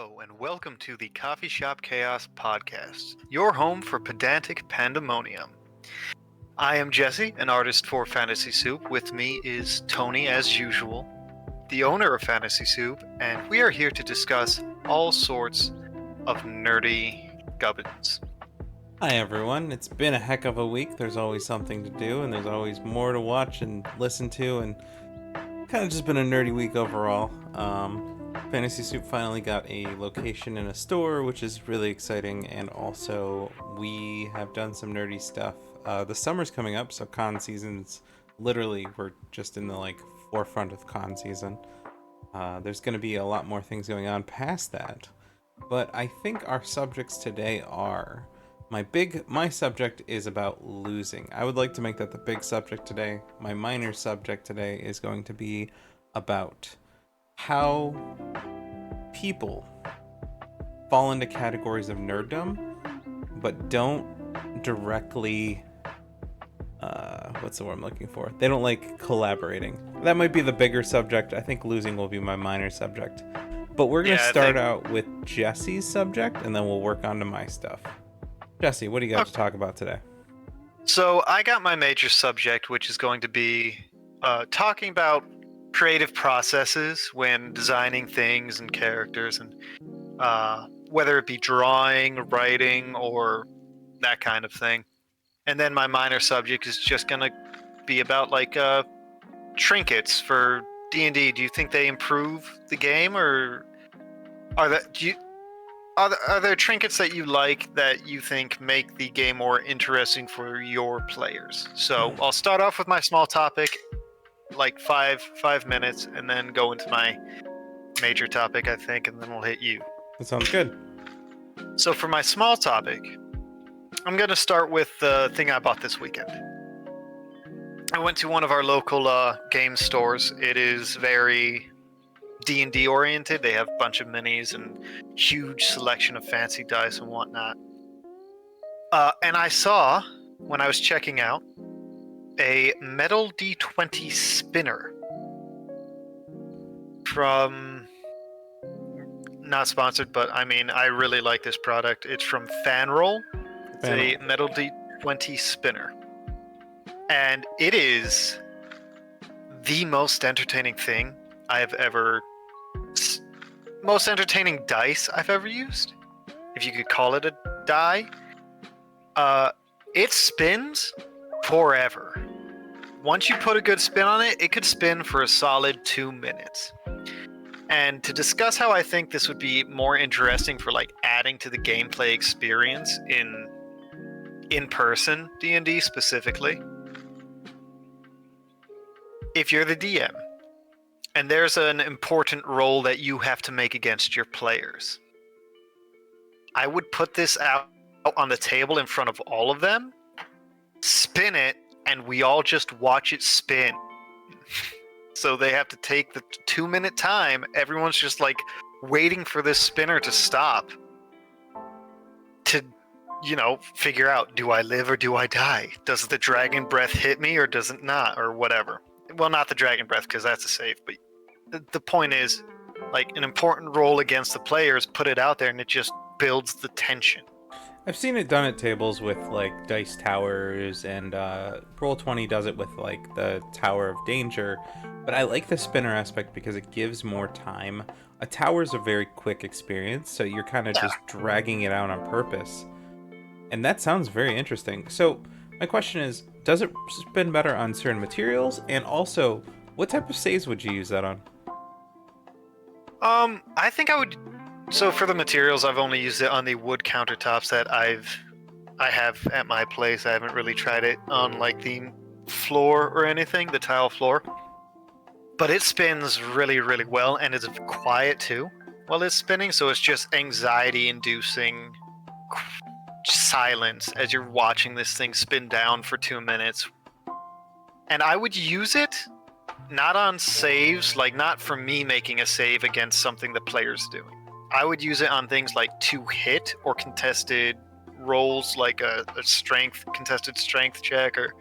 Hello, and welcome to the Coffee Shop Chaos podcast, your home for pedantic pandemonium. I am Jesse, an artist for Fantasy Soup. With me is Tony, as usual, the owner of Fantasy Soup, and we are here to discuss all sorts of nerdy gubbins. Hi everyone, it's been a heck of a week. There's always something to do, and there's always more to watch and listen to, and kind of just been a nerdy week overall. Fantasy Soup finally got a location in a store, which is really exciting, and also we have done some nerdy stuff. The summer's coming up, so con season's literally, we're just in the forefront of con season. There's going to be a lot more things going on past that, but I think our subjects today are... My subject is about losing. I would like to make that the big subject today. My minor subject today is going to be about how people fall into categories of nerddom, but don't directly, what's the word I'm looking for? They don't like collaborating. That might be the bigger subject. I think losing will be my minor subject. But we're going to start out with Jesse's subject, and then we'll work on to my stuff. Jesse, what do you got to talk about today? So I got my major subject, which is going to be talking about creative processes when designing things and characters, and whether it be drawing, writing, or that kind of thing. And then my minor subject is just going to be about trinkets for D&D. Do you think they improve the game, or are there trinkets that you like that you think make the game more interesting for your players? So I'll start off with my small topic, like five minutes, and then go into my major topic, I think, and then we'll hit you. That sounds good. So for my small topic, I'm going to start with the thing I bought this weekend. I went to one of our local game stores. It is very D&D oriented. They have a bunch of minis and huge selection of fancy dice and whatnot. And I saw, when I was checking out, a metal D20 spinner from, not sponsored, but I mean, I really like this product. It's from Fanroll. It's a metal D20 spinner. And it is the most entertaining thing most entertaining dice I've ever used, if you could call it a die. It spins forever. Once you put a good spin on it, it could spin for a solid 2 minutes. And to discuss how I think this would be more interesting for adding to the gameplay experience in person D&D specifically, if you're the DM and there's an important roll that you have to make against your players, I would put this out on the table in front of all of them, spin it, and we all just watch it spin. So they have to take the 2-minute time. Everyone's just waiting for this spinner to stop to, figure out, do I live or do I die? Does the dragon breath hit me or does it not, or whatever? Well, not the dragon breath, because that's a save, but the point is, an important roll against the players, put it out there, and it just builds the tension. I've seen it done at tables with dice towers, and Roll20 does it with the Tower of Danger, but I like the spinner aspect because it gives more time. A tower is a very quick experience, so you're kind of just dragging it out on purpose, and that sounds very interesting. So my question is, does it spin better on certain materials, and also what type of saves would you use that on? I think I would. So for the materials, I've only used it on the wood countertops that I have at my place. I haven't really tried it on the floor or anything, the tile floor. But it spins really, really well, and it's quiet too while it's spinning, so it's just anxiety-inducing silence as you're watching this thing spin down for 2 minutes. And I would use it not on saves, not for me making a save against something the player's doing. I would use it on things like to hit or contested rolls, like a contested strength check or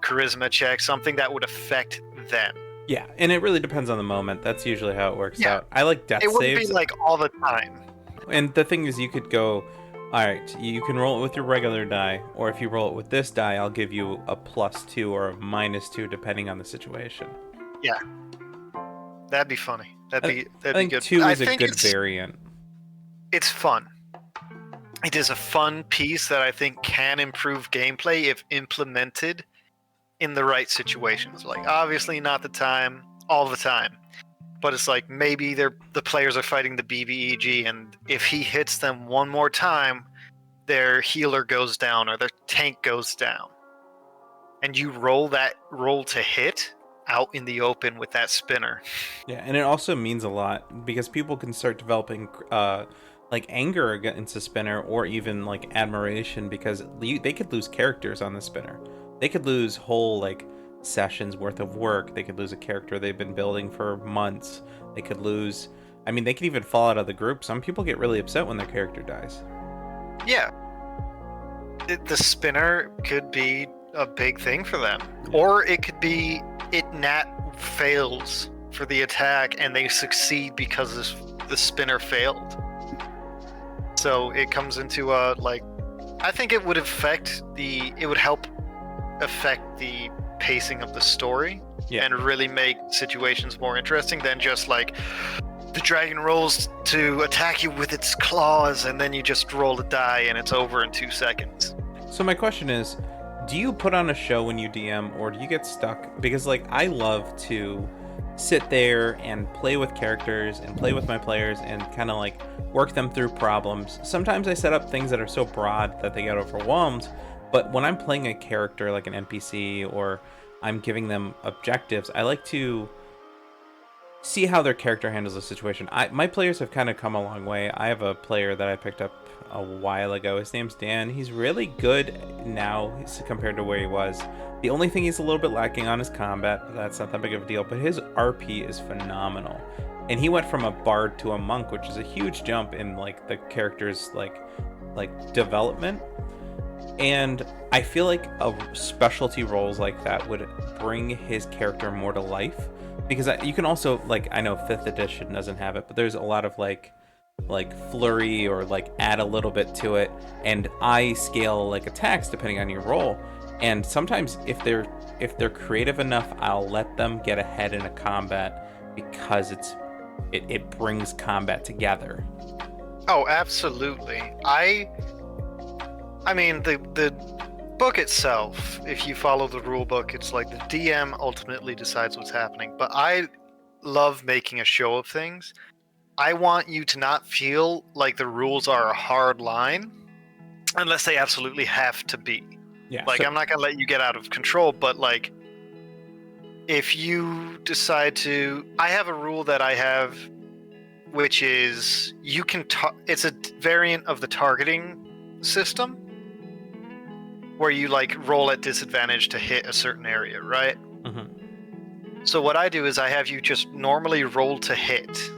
charisma check, something that would affect them. Yeah, and it really depends on the moment. That's usually how it works Yeah, out. I like death it wouldn't be saves. like all the time. And the thing is, you could go, all right, you can roll it with your regular die, or if you roll it with this die, I'll give you a +2 or a -2, depending on the situation. Yeah, that'd be funny. That'd I, be I that'd be think good. 2 I is a think good variant. it's fun. It is a fun piece that I think can improve gameplay if implemented in the right situations. Like obviously not the time all the time, but it's like maybe the players are fighting the BBEG, and if he hits them one more time, their healer goes down or their tank goes down, and you roll to hit out in the open with that spinner. Yeah, and it also means a lot because people can start developing like anger against a spinner or even like admiration because they could lose characters on the spinner. They could lose whole like sessions worth of work. They could lose a character they've been building for months. They could lose I mean, they could even fall out of the group. Some people get really upset when their character dies. Yeah, the spinner could be a big thing for them, or it could be nat fails for the attack and they succeed because the spinner failed. So it comes into like, I think it would help affect the pacing of the story, and really make situations more interesting than just like the dragon rolls to attack you with its claws and then you just roll a die and it's over in 2 seconds. So my question is, do you put on a show when you DM or do you get stuck? Because like I love to sit there and play with characters and play with my players and kind of like work them through problems. Sometimes I set up things that are so broad that they get overwhelmed, but when I'm playing a character like an NPC or I'm giving them objectives, I like to see how their character handles the situation. My players have kind of come a long way. I have a player that I picked up a while ago. His name's Dan. He's really good now compared to where he was. The only thing he's a little bit lacking on is combat, but that's not that big of a deal. But his RP is phenomenal. And he went from a bard to a monk, which is a huge jump in like the character's like development. And I feel like specialty roles like that would bring his character more to life. Because you can also, like, I know 5th edition doesn't have it, but there's a lot of like flurry or like add a little bit to it, and I scale like attacks depending on your role. And sometimes if they're creative enough, I'll let them get ahead in a combat because it brings combat together. Oh, absolutely. I mean the book itself, if you follow the rule book, it's like the DM ultimately decides what's happening. But I love making a show of things. I want you to not feel like the rules are a hard line unless they absolutely have to be. Yeah. Like, I'm not going to let you get out of control, but like, if you decide to, I have a rule that I have, which is you can, it's a variant of the targeting system, where you like roll at disadvantage to hit a certain area, right? Mm-hmm. So what I do is I have you just normally roll to hit.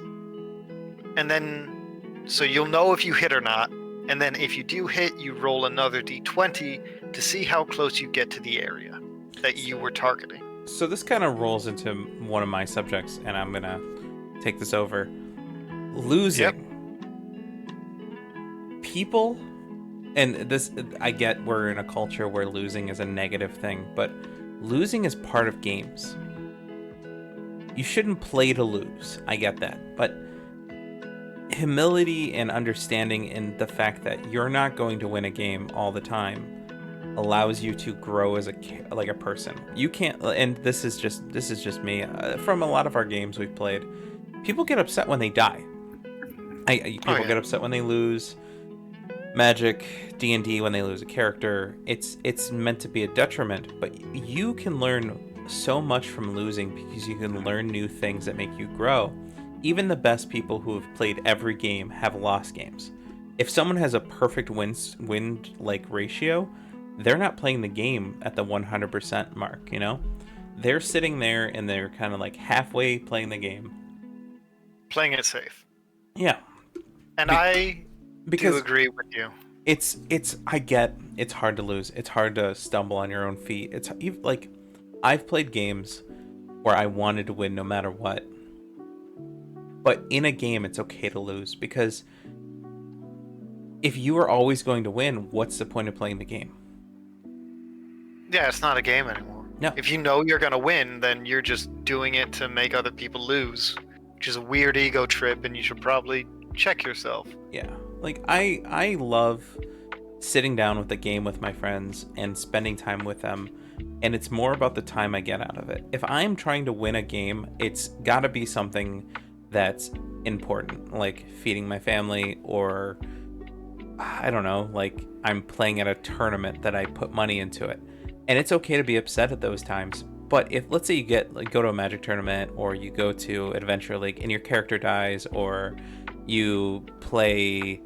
And then, so you'll know if you hit or not. And then if you do hit, you roll another d20 to see how close you get to the area that you were targeting. So this kind of rolls into one of my subjects, and I'm going to take this over. Losing. Yep. People... And this, I get we're in a culture where losing is a negative thing, but losing is part of games. You shouldn't play to lose. I get that. But humility and understanding in the fact that you're not going to win a game all the time allows you to grow as a person. You can't, and this is just me. From a lot of our games we've played, people get upset when they die. People get upset when they lose. Magic, D&D, when they lose a character, it's meant to be a detriment, but you can learn so much from losing because you can learn new things that make you grow. Even the best people who have played every game have lost games. If someone has a perfect win like ratio, they're not playing the game at the 100% mark, you know? They're sitting there and they're kind of like halfway playing the game. Playing it safe. Yeah. And I do agree with you. I get it's hard to lose. It's hard to stumble on your own feet. It's like I've played games where I wanted to win no matter what. But in a game, it's okay to lose, because if you are always going to win, what's the point of playing the game? Yeah, it's not a game anymore. No. If you know you're gonna win, then you're just doing it to make other people lose, which is a weird ego trip, and you should probably check yourself. Yeah. Like, I love sitting down with a game with my friends and spending time with them, and it's more about the time I get out of it. If I'm trying to win a game, it's gotta be something that's important, like feeding my family, or I don't know, like I'm playing at a tournament that I put money into it. And it's okay to be upset at those times. But if, let's say, you go to a Magic tournament, or you go to Adventure League and your character dies, or you play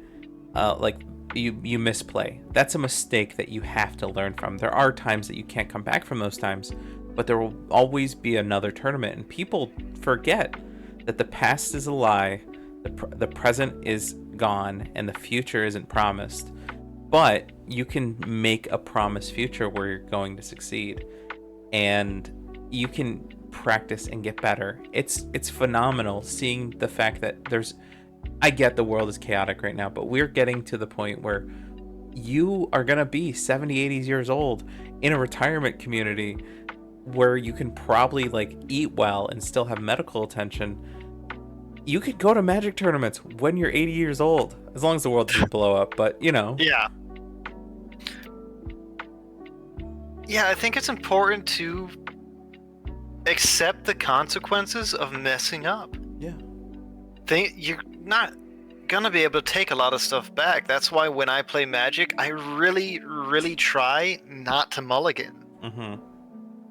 you misplay, that's a mistake that you have to learn from. There are times that you can't come back from those times, but there will always be another tournament, and people forget that the past is a lie, the present is gone, and the future isn't promised. But you can make a promised future where you're going to succeed, and you can practice and get better. It's phenomenal seeing the fact that I get the world is chaotic right now, but we're getting to the point where you are going to be 70, 80 years old in a retirement community where you can probably like eat well and still have medical attention. You could go to Magic tournaments when you're 80 years old, as long as the world doesn't blow up, but you know. Yeah. Yeah, I think it's important to accept the consequences of messing up. Yeah. You're not gonna be able to take a lot of stuff back. That's why when I play Magic, I really, really try not to mulligan. Mm-hmm.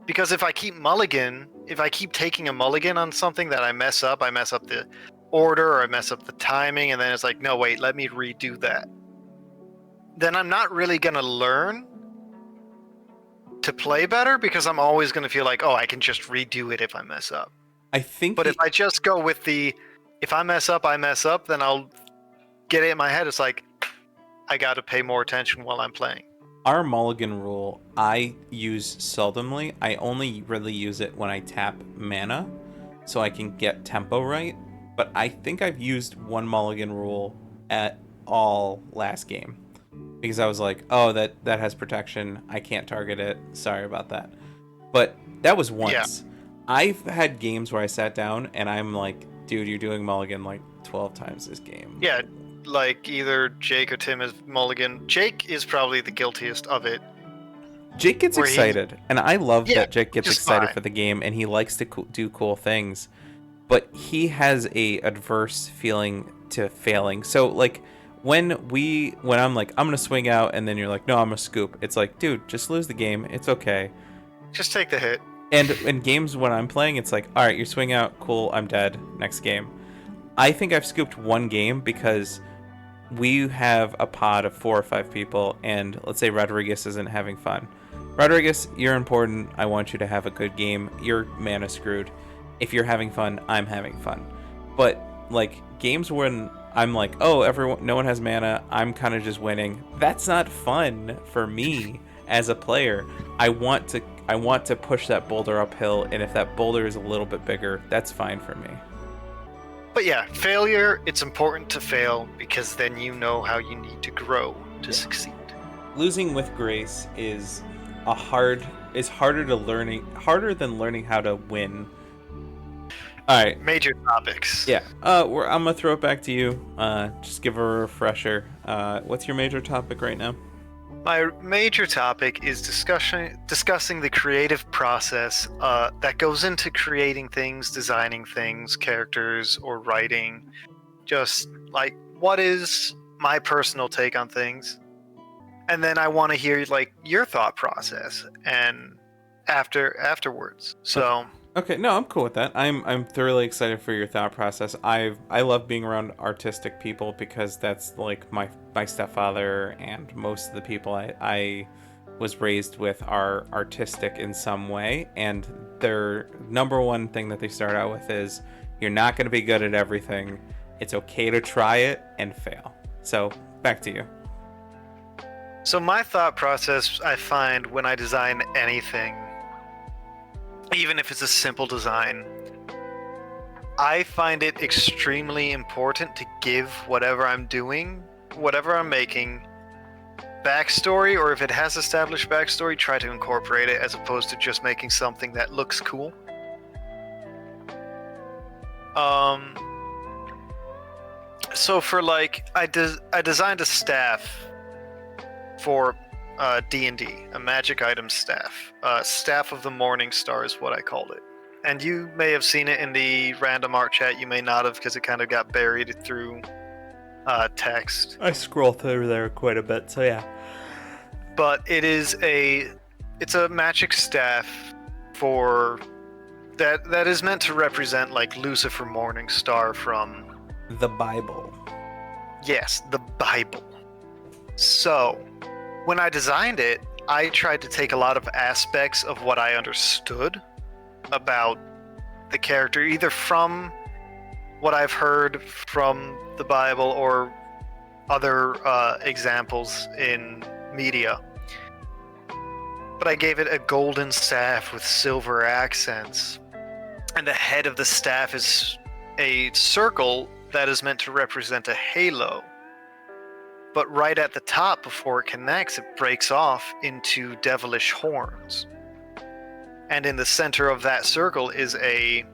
Because if I keep taking a mulligan on something that I mess up the order, or I mess up the timing, and then it's like, no, wait, let me redo that. Then I'm not really gonna learn to play better, because I'm always gonna feel like, oh, I can just redo it if I mess up. I think But if I just go with if I mess up, then I'll get it in my head. It's like, I got to pay more attention while I'm playing. our mulligan rule, I use seldomly. I only really use it when I tap mana, so I can get tempo right. But I think I've used one mulligan rule at all last game, because I was like, oh, that has protection, I can't target it, sorry about that. But that was once. Yeah. I've had games where I sat down and I'm like, dude, you're doing mulligan like 12 times this game. Yeah, like either Jake or Tim is mulligan. Jake is probably the guiltiest of it. Jake gets excited, and I love that Jake gets excited fine for the game, and he likes to do cool things, but he has a adverse feeling to failing. So like when I'm like, I'm gonna swing out, and then you're like, no, I'm gonna scoop, it's like, dude, just lose the game, it's okay, just take the hit. And in games when I'm playing, it's like, all right, you swing out, cool, I'm dead, next game. I think I've scooped one game because we have a pod of 4 or 5 people, and let's say Rodriguez isn't having fun. Rodriguez, you're important, I want you to have a good game, you're mana screwed. If you're having fun, I'm having fun. But like games when I'm like, oh, no one has mana, I'm kind of just winning, that's not fun for me as a player. I want to push that boulder uphill, and if that boulder is a little bit bigger, that's fine for me. But yeah, failure, it's important to fail, because then you know how you need to grow to succeed. Losing with grace is harder than learning how to win. All right. Major topics. Yeah. I'm gonna throw it back to you. Just give a refresher. What's your major topic right now? My major topic is discussing the creative process that goes into creating things, designing things, characters, or writing. Just like, what is my personal take on things? And then I want to hear like your thought process and afterwards. So okay, no, I'm cool with that. I'm thoroughly excited for your thought process. I love being around artistic people, because that's like my stepfather and most of the people I was raised with are artistic in some way, and their number one thing that they start out with is, you're not going to be good at everything. It's okay to try it and fail. So back to you. So my thought process, I find when I design anything, even if it's a simple design, I find it extremely important to give whatever I'm doing, whatever I'm making, backstory, or if it has established backstory, try to incorporate it as opposed to just making something that looks cool. So for like, I designed a staff for D&D, a magic item staff. Staff of the Morning Star is what I called it. And you may have seen it in the random art chat, you may not have because it kind of got buried through text. I scroll through there quite a bit, so yeah. But it's a magic staff for that is meant to represent like Lucifer Morningstar from the Bible. Yes, the Bible. So, when I designed it, I tried to take a lot of aspects of what I understood about the character, either from what I've heard from the Bible or other examples in media. But I gave it a golden staff with silver accents. And the head of the staff is a circle that is meant to represent a halo. But right at the top, before it connects, it breaks off into devilish horns. And in the center of that circle is an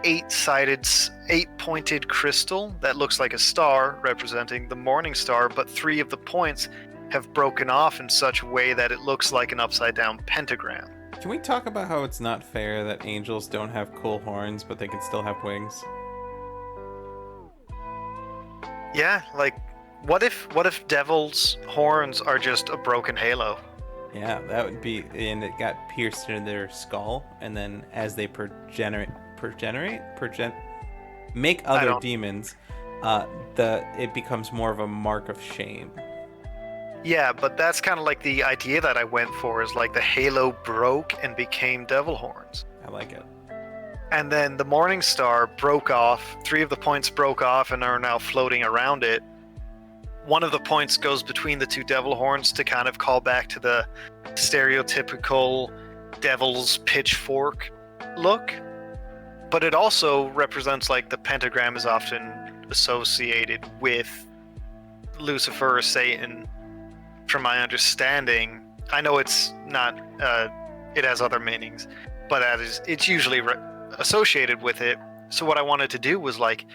eight-pointed crystal that looks like a star, representing the morning star, but 3 of the points have broken off in such a way that it looks like an upside-down pentagram. Can we talk about how it's not fair that angels don't have cool horns, but they can still have wings? Yeah, like, what if devils' horns are just a broken halo? Yeah, that would be, and it got pierced into their skull, and then as they make other demons, it becomes more of a mark of shame. Yeah, but that's kind of like the idea that I went for, is like the halo broke and became devil horns. I like it. And then the morning star broke off, 3 of the points broke off and are now floating around it. One of the points goes between the 2 devil horns to kind of call back to the stereotypical devil's pitchfork look. But it also represents, like, the pentagram is often associated with Lucifer or Satan, from my understanding. I know it's not, it has other meanings, but it's usually associated with it. So what I wanted to do was, like,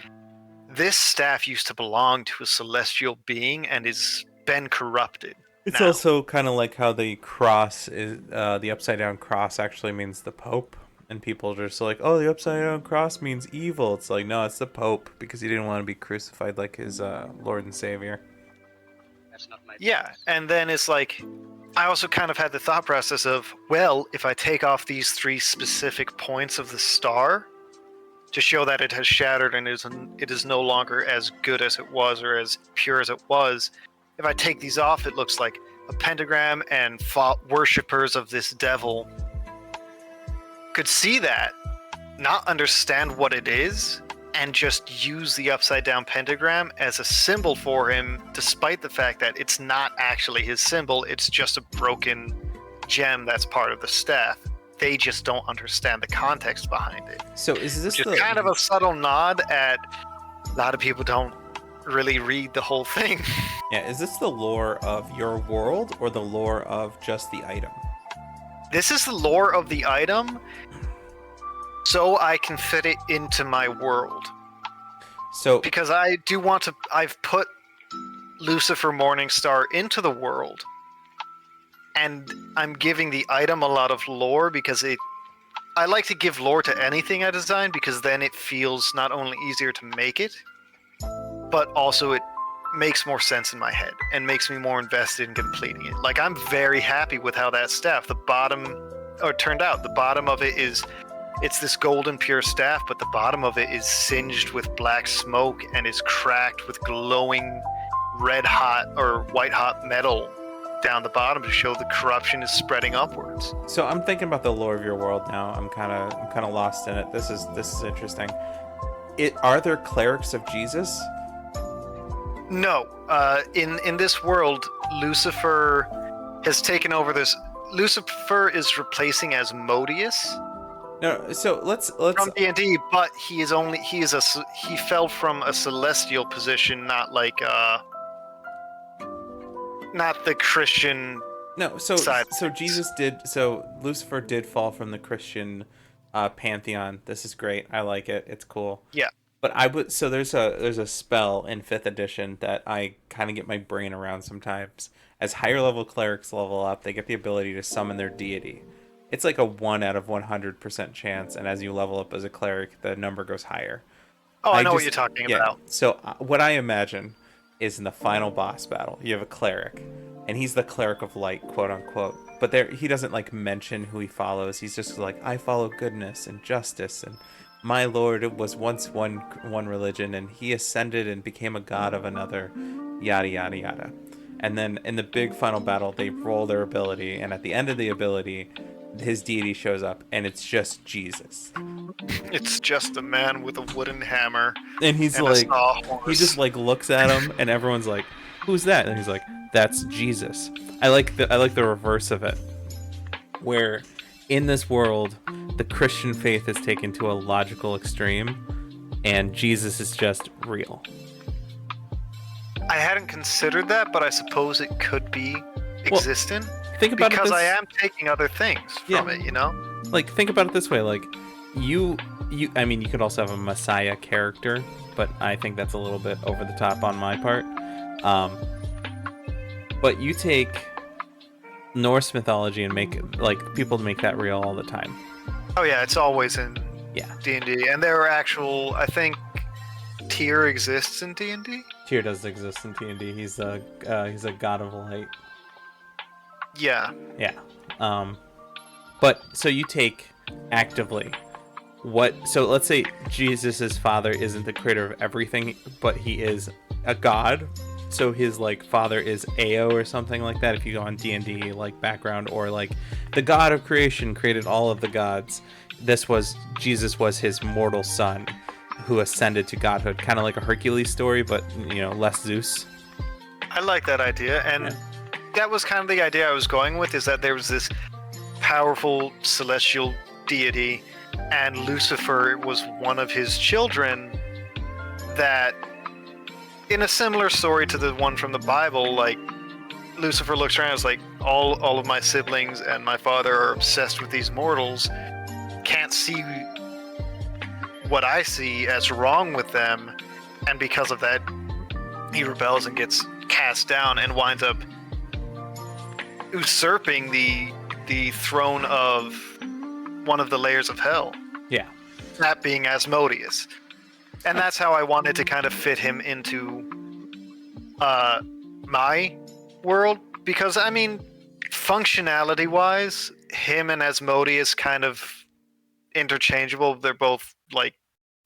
this staff used to belong to a celestial being and is been corrupted. It's now. Also kind of like how the cross is, the upside down cross actually means the Pope, and people are just like, oh, the upside down cross means evil. It's like, no, it's the Pope, because he didn't want to be crucified like his Lord and Savior. That's not my Yeah, business. and then it's like, I also kind of had the thought process of, well, if I take off these 3 specific points of the star to show that it has shattered and it is no longer as good as it was or as pure as it was, if I take these off, it looks like a pentagram, and worshippers of this devil could see that, not understand what it is, and just use the upside down pentagram as a symbol for him, despite the fact that it's not actually his symbol, it's just a broken gem that's part of the staff. They just don't understand the context behind it. So is this Just kind of a subtle nod at a lot of people don't really read the whole thing. Yeah, is this the lore of your world or the lore of just the item? This is the lore of the item, so I can fit it into my world. So Because I do want to, I've put Lucifer Morningstar into the world, and I'm giving the item a lot of lore because I like to give lore to anything I design, because then it feels not only easier to make it, but also it makes more sense in my head and makes me more invested in completing it. Like, I'm very happy with how that staff, it turned out, the bottom of it is, it's this golden pure staff, but the bottom of it is singed with black smoke and is cracked with glowing red hot or white hot metal down the bottom to show the corruption is spreading upwards. So I'm thinking about the lore of your world now. I'm kind of lost in it. This is interesting. Are there clerics of Jesus? No, in this world, Lucifer has taken over this. Lucifer is replacing Asmodeus, No, so let's from D&D, but he fell from a celestial position, not like not the Christian no. So side. Lucifer did fall from the Christian pantheon. This is great. I like it. It's cool. Yeah. But I would there's a spell in 5th edition that I kind of get my brain around sometimes. As higher level clerics level up, they get the ability to summon their deity. It's like a 1 out of 100% chance, and as you level up as a cleric, the number goes higher. Oh, I know what you're talking about. So what I imagine is in the final boss battle, you have a cleric, and he's the cleric of light, quote unquote. But he doesn't like mention who he follows. He's just like, I follow goodness and justice, and my lord was once one religion, and he ascended and became a god of another, yada yada yada. And then in the big final battle, they roll their ability, and at the end of the ability, his deity shows up, and it's just Jesus. It's just a man with a wooden hammer. And he's like, he just like looks at him, and everyone's like, "Who's that?" And he's like, "That's Jesus." I like the reverse of it, where in this world, the Christian faith is taken to a logical extreme, and Jesus is just real. I hadn't considered that, but I suppose it could be existent. Think about because it I am taking other things from it, you know? Like, think about it this way, like, I mean, you could also have a Messiah character, but I think that's a little bit over the top on my part. But you take Norse mythology and people make that real all the time. Oh yeah, it's always in D&D. And there are actual, I think, Tyr exists in D&D? Tyr does exist in D&D. He's a god of light. Yeah. Yeah. But so you take actively so let's say Jesus's father isn't the creator of everything, but he is a god. So his like father is Ao or something like that. If you go on D&D like background, or like the god of creation created all of the gods. Jesus was his mortal son who ascended to godhood, kind of like a Hercules story, but less Zeus. I like that idea, and that was kind of the idea I was going with, is that there was this powerful celestial deity, and Lucifer was one of his children that, in a similar story to the one from the Bible, like, Lucifer looks around and is like, all of my siblings and my father are obsessed with these mortals, can't see what I see as wrong with them, and because of that, he rebels and gets cast down and winds up usurping the throne of one of the layers of hell. Yeah. That being Asmodeus. And that's how I wanted to kind of fit him into my world, because I mean, functionality wise, him and Asmodeus kind of interchangeable. They're both like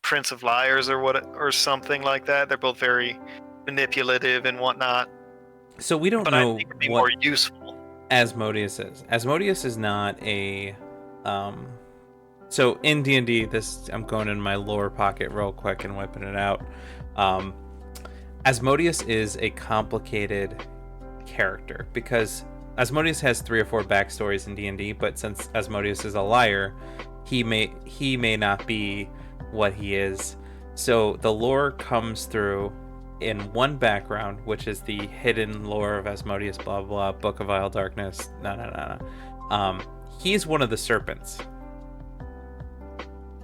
Prince of Liars or something like that. They're both very manipulative and whatnot. So we don't know I think it'd be more useful. Asmodeus is. Asmodeus is not a so in D&D, I'm going in my lore pocket real quick and whipping it out. Asmodeus is a complicated character because Asmodeus has 3 or 4 backstories in D&D, but since Asmodeus is a liar, he may not be what he is. So the lore comes through in one background, which is the hidden lore of Asmodeus, blah blah, Book of Vile Darkness. No. He's one of the serpents.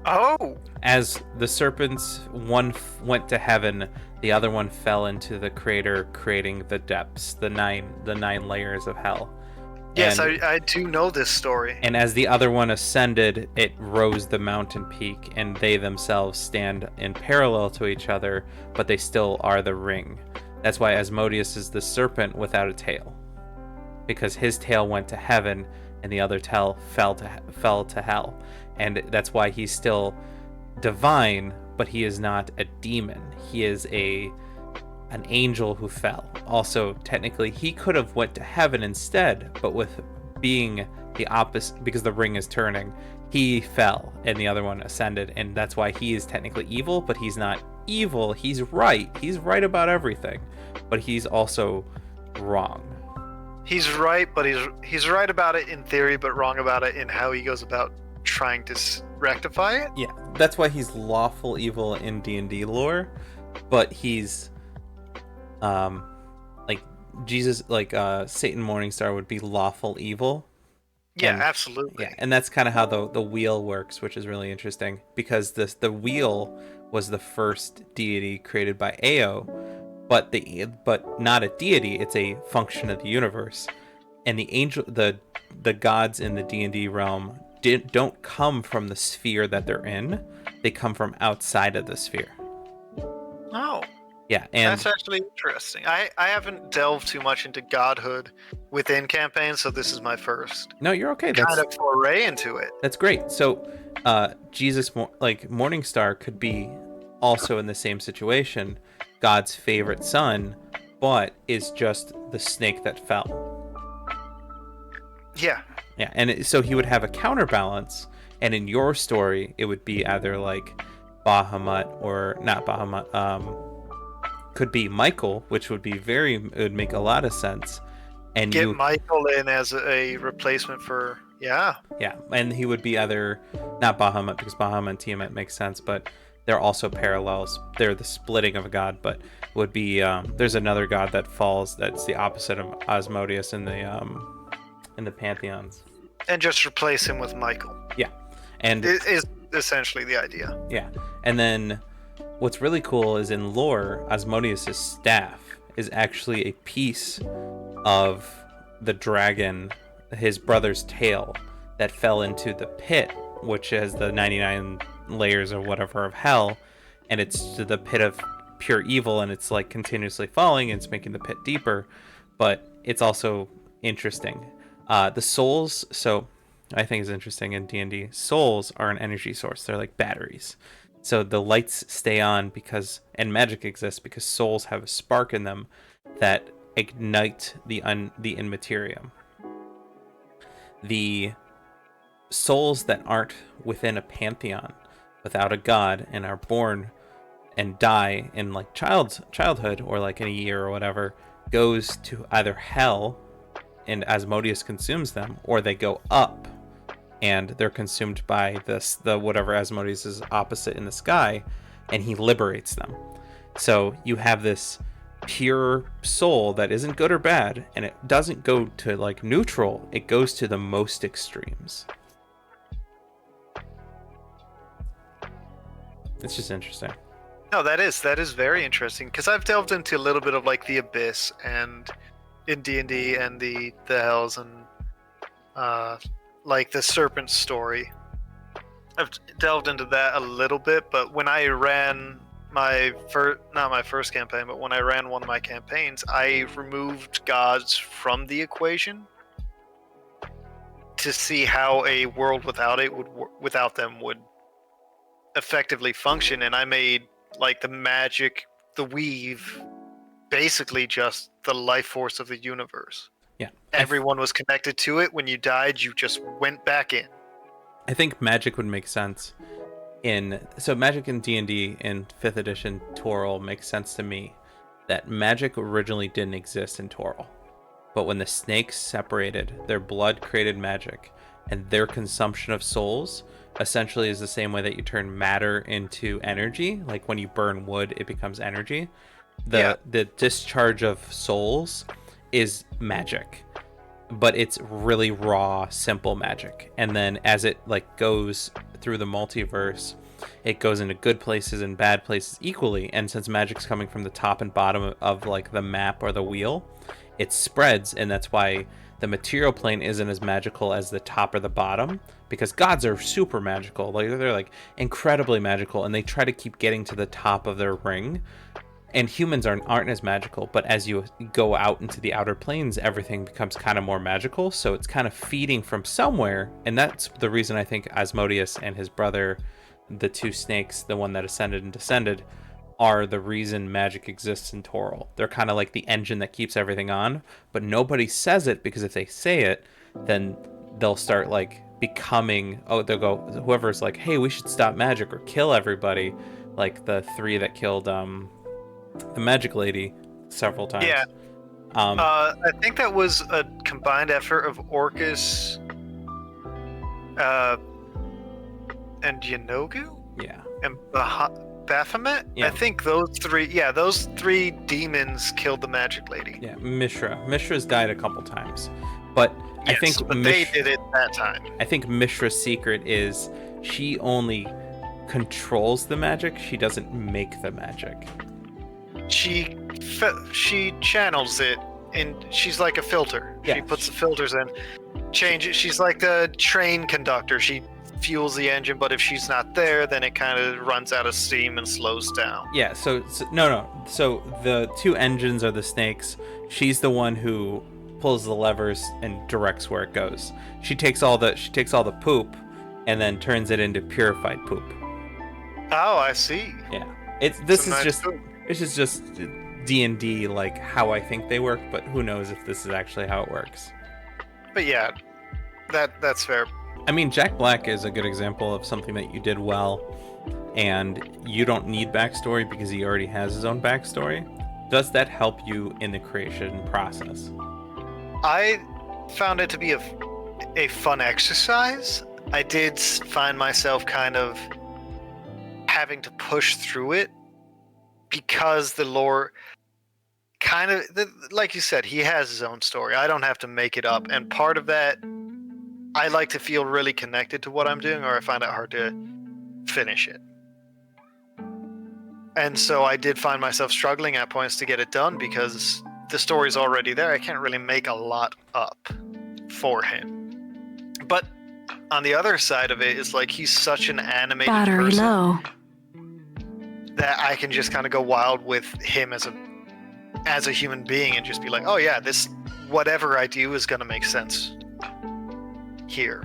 Oh. As the serpents, one went to heaven, the other one fell into the crater, creating the depths, the nine layers of hell. Yes, I do know this story. And as the other one ascended, it rose the mountain peak, and they themselves stand in parallel to each other, but they still are the ring. That's why Asmodeus is the serpent without a tail, because his tail went to heaven, and the other tail fell to hell, and that's why he's still divine, but he is not a demon. He is an angel who fell. Also, technically, he could have went to heaven instead, but with being the opposite, because the ring is turning, he fell and the other one ascended, and that's why he is technically evil, but he's not evil. He's right. He's right about everything, but he's also wrong. He's right, but he's right about it in theory, but wrong about it in how he goes about trying to rectify it. Yeah, that's why he's lawful evil in D&D lore, but he's like Jesus, like Satan Morningstar would be lawful evil. Yeah, And, absolutely. yeah, and that's kind of how the wheel works, which is really interesting because the wheel was the first deity created by Ao, but not a deity, it's a function of the universe. And the gods in the D&D realm don't come from the sphere that they're in. They come from outside of the sphere. Oh, Yeah, and that's actually interesting. I haven't delved too much into godhood within campaigns, so this is my first no, you're okay. kind of foray into it. That's great. So, Jesus, like Morningstar, could be also in the same situation, God's favorite son, but is just the snake that fell. Yeah. Yeah, and so he would have a counterbalance, and in your story, it would be either like Bahamut or not Bahamut. Could be Michael, which would be it would make a lot of sense. And get Michael in as a replacement for yeah, and he would be either not Bahamut, because Bahamut and Tiamat makes sense, but they're also parallels. They're the splitting of a god, but would be there's another god that falls that's the opposite of Asmodeus in the pantheons. And just replace him with Michael. Yeah, and it is essentially the idea. Yeah, and then what's really cool is in lore, Asmodeus' staff is actually a piece of the dragon, his brother's tail, that fell into the pit, which has the 99 layers or whatever of hell, and it's the pit of pure evil, and it's like continuously falling, and it's making the pit deeper, but it's also interesting. The souls, so I think is interesting in D&D, souls are an energy source. They're like batteries. So the lights stay on and magic exists because souls have a spark in them that ignite the immaterium. The souls that aren't within a pantheon, without a god, and are born and die in like childhood or like in a year or whatever, goes to either hell and Asmodeus consumes them, or they go up and they're consumed by the whatever Asmodeus is opposite in the sky, and he liberates them. So you have this pure soul that isn't good or bad, and it doesn't go to like neutral, it goes to the most extremes. It's just interesting. No, that is very interesting, because I've delved into a little bit of like the abyss and in D&D and the hells and like the serpent story. I've delved into that a little bit, but when I ran not my first campaign, but when I ran one of my campaigns, I removed gods from the equation to see how a world without them would effectively function, and I made like the magic, the weave, basically just the life force of the universe. Yeah. Everyone was connected to it. When you died, you just went back in. I think magic would make sense so magic in D&D in 5th edition Toril makes sense to me that magic originally didn't exist in Toril. But when the snakes separated, their blood created magic, and their consumption of souls essentially is the same way that you turn matter into energy. Like when you burn wood, it becomes energy. The discharge of souls is magic, but it's really raw, simple magic. And then as it like goes through the multiverse, it goes into good places and bad places equally. And since magic's coming from the top and bottom of like the map or the wheel, it spreads, and that's why the material plane isn't as magical as the top or the bottom, because gods are super magical. Like they're like incredibly magical, and they try to keep getting to the top of their ring. And humans aren't as magical, but as you go out into the outer planes, everything becomes kind of more magical. So it's kind of feeding from somewhere, and that's the reason I think Asmodeus and his brother, the two snakes, the one that ascended and descended, are the reason magic exists in Toril. They're kind of like the engine that keeps everything on, but nobody says it, because if they say it, then they'll start like becoming, they'll go, whoever's like, hey, we should stop magic or kill everybody, like the three that killed the magic lady several times. Yeah. I think that was a combined effort of Orcus, and Yanogu Yeah. and Baphomet. Yeah. I think those three demons killed the magic lady. Yeah, Mishra's died a couple times, but I Yes, think but they did it that time. I think Mishra's secret is she only controls the magic. She doesn't make the magic. She channels it, and she's like a filter. Yeah. She puts the filters in, change it. She's like the train conductor. She fuels the engine, but if she's not there, then it kind of runs out of steam and slows down. Yeah. So no. So the two engines are the snakes. She's the one who pulls the levers and directs where it goes. She takes all the poop, and then turns it into purified poop. Oh, I see. Yeah. This Nice is poop. just D&D, like how I think they work, but who knows if this is actually how it works. But yeah, that's fair. I mean, Jack Black is a good example of something that you did well, and you don't need backstory because he already has his own backstory. Does that help you in the creation process? I found it to be a fun exercise. I did find myself kind of having to push through it because the lore kind of, like you said, he has his own story. I don't have to make it up. And part of that, I like to feel really connected to what I'm doing, or I find it hard to finish it. And so I did find myself struggling at points to get it done because the story's already there. I can't really make a lot up for him. But on the other side of it is like he's such an animated Battery person low. that I can just kind of go wild with him as a human being and just be like, oh yeah, this whatever I do is going to make sense here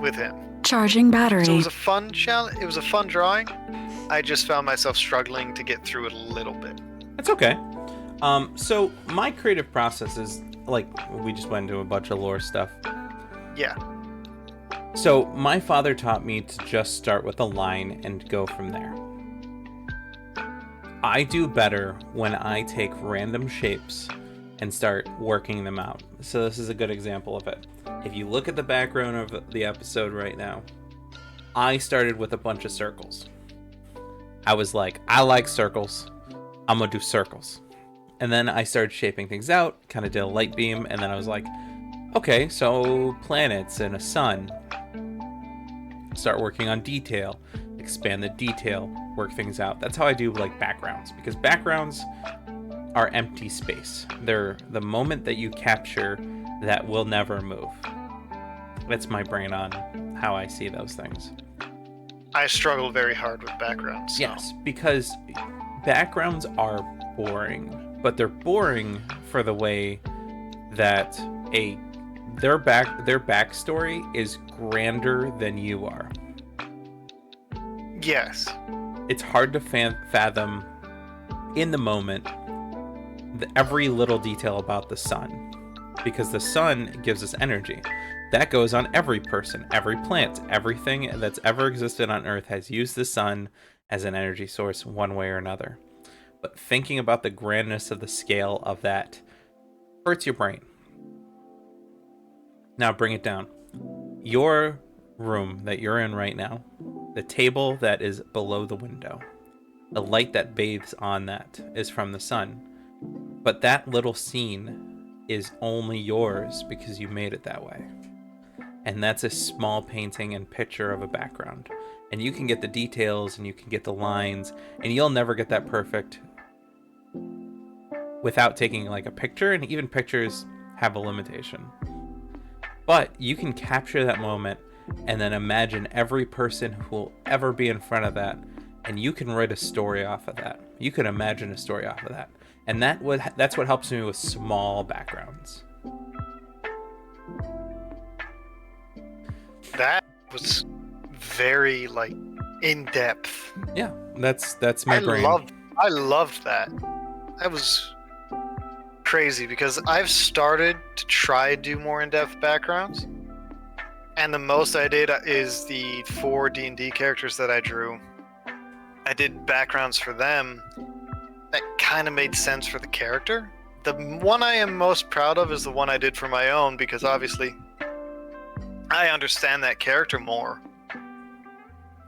with him. Charging battery. So it was a fun challenge. It was a fun drawing. I just found myself struggling to get through it a little bit. That's okay. So my creative process is, like, we just went into a bunch of lore stuff. Yeah. So my father taught me to just start with a line and go from there. I do better when I take random shapes and start working them out. So this is a good example of it. If you look at the background of the episode right now, I started with a bunch of circles. I was like, I like circles. I'm gonna do circles. And then I started shaping things out, kind of did a light beam, and then I was like, okay, so planets and a sun. Start working on detail, expand the detail, work things out. That's how I do like backgrounds, because backgrounds are empty space. They're the moment that you capture that will never move. That's my brain on how I see those things. I struggle very hard with backgrounds. So. Yes, because backgrounds are boring, but they're boring for the way that their backstory is grander than you are. Yes. It's hard to fathom in the moment every little detail about the sun, because the sun gives us energy. That goes on every person, every plant, everything that's ever existed on Earth has used the sun as an energy source one way or another. But thinking about the grandness of the scale of that hurts your brain. Now bring it down. Your room that you're in right now, the table that is below the window, the light that bathes on that is from the sun. But that little scene is only yours because you made it that way. And that's a small painting and picture of a background. And you can get the details and you can get the lines, and you'll never get that perfect without taking like a picture, and even pictures have a limitation. But you can capture that moment and then imagine every person who will ever be in front of that, and you can write a story off of that. You can imagine a story off of that. And that's what helps me with small backgrounds. That was very like in depth. Yeah, that's my brain. I loved that. That was crazy because I've started to try to do more in-depth backgrounds, and the most I did is the 4 D&D characters that I drew. I did backgrounds for them that kind of made sense for the character. The one I am most proud of is the one I did for my own, because obviously I understand that character more.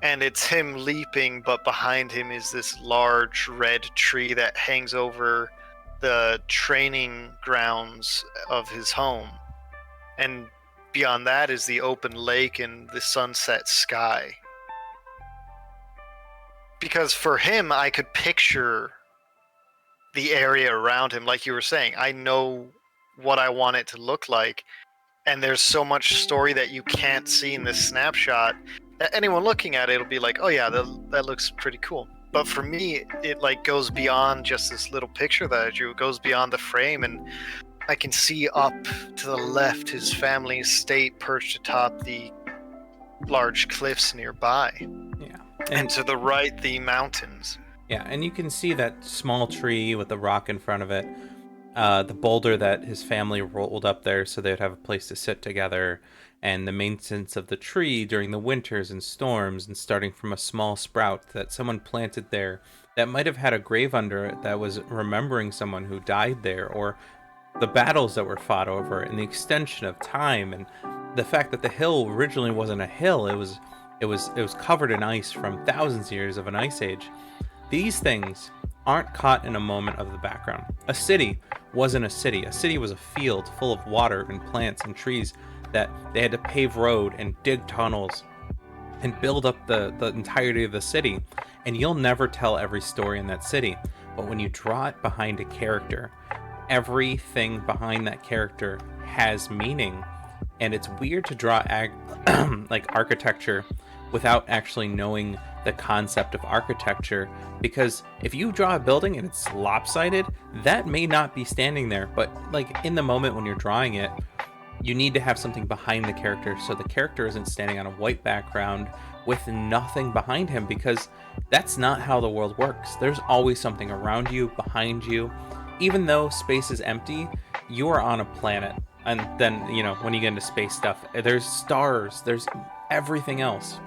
And it's him leaping, but behind him is this large red tree that hangs over the training grounds of his home. And beyond that is the open lake and the sunset sky. Because for him, I could picture the area around him, like you were saying. I know what I want it to look like. And there's so much story that you can't see in this snapshot that anyone looking at it will be like, oh yeah, that looks pretty cool. But for me, it like goes beyond just this little picture that I drew. It goes beyond the frame, and I can see up to the left his family estate perched atop the large cliffs nearby. Yeah. And to the right, the mountains. Yeah, and you can see that small tree with the rock in front of it. The boulder that his family rolled up there so they'd have a place to sit together, and the maintenance of the tree during the winters and storms, and starting from a small sprout that someone planted there that might have had a grave under it that was remembering someone who died there, or the battles that were fought over it, and the extension of time, and the fact that the hill originally wasn't a hill, it was covered in ice from thousands of years of an ice age. These things aren't caught in a moment of the background. A city wasn't a city. A city was a field full of water and plants and trees that they had to pave road and dig tunnels and build up the entirety of the city. And you'll never tell every story in that city. But when you draw it behind a character, everything behind that character has meaning. And it's weird to draw like architecture without actually knowing the concept of architecture, because if you draw a building and it's lopsided, that may not be standing there, but like in the moment when you're drawing it, you need to have something behind the character so the character isn't standing on a white background with nothing behind him, because that's not how the world works. There's always something around you, behind you. Even though space is empty, you are on a planet, and then, you know, when you get into space stuff, there's stars, there's everything else.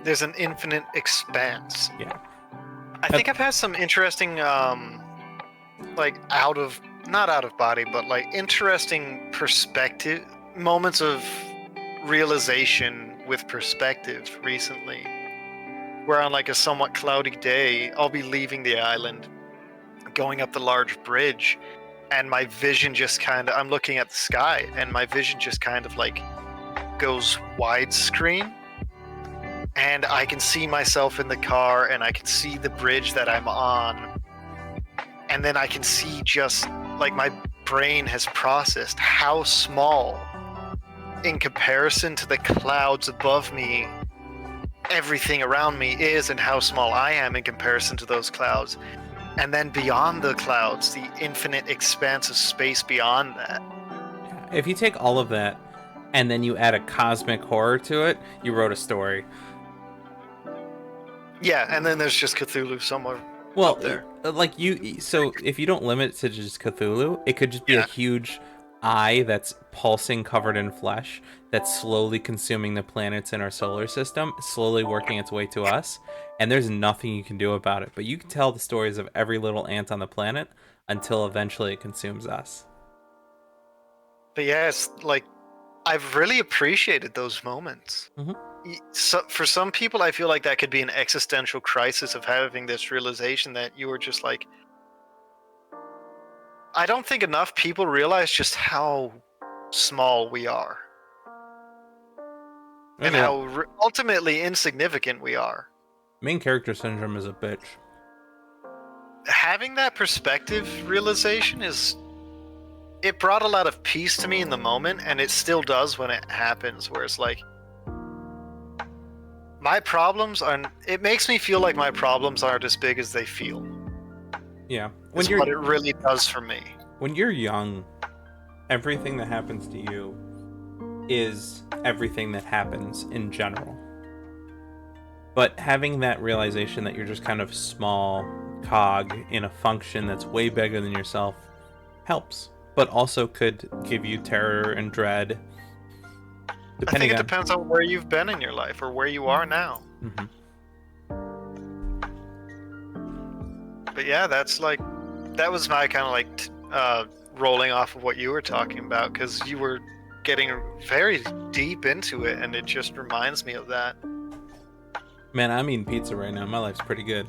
There's an infinite expanse. Yeah. I think I've had some interesting, like not out of body, but like interesting perspective moments of realization with perspective recently. Where on like a somewhat cloudy day, I'll be leaving the island, going up the large bridge, and my vision just I'm looking at the sky, and my vision just kind of like goes widescreen. And I can see myself in the car, and I can see the bridge that I'm on. And then I can see just like my brain has processed how small, in comparison to the clouds above me, everything around me is, and how small I am in comparison to those clouds. And then beyond the clouds, the infinite expanse of space beyond that. If you take all of that and then you add a cosmic horror to it, you wrote a story. Yeah, and then there's just Cthulhu somewhere up there. Like so if you don't limit it to just Cthulhu, it could just be a huge eye that's pulsing, covered in flesh, that's slowly consuming the planets in our solar system, slowly working its way to us, and there's nothing you can do about it. But you can tell the stories of every little ant on the planet until eventually it consumes us. But yeah, it's like, I've really appreciated those moments. Mm-hmm. So, for some people, I feel like that could be an existential crisis of having this realization that you were just like, I don't think enough people realize just how small we are. And how ultimately insignificant we are. Main character syndrome is a bitch. Having that perspective realization it brought a lot of peace to me in the moment, and it still does when it happens, where it's like, it makes me feel like my problems aren't as big as they feel. Yeah. What it really does for me. When you're young, everything that happens to you is everything that happens in general. But having that realization that you're just kind of small cog in a function that's way bigger than yourself helps, but also could give you terror and dread. I think it depends on where you've been in your life or where you are now. Mm-hmm. But yeah, that was my kind of like rolling off of what you were talking about, because you were getting very deep into it, and it just reminds me of that. Man, I'm eating pizza right now. My life's pretty good.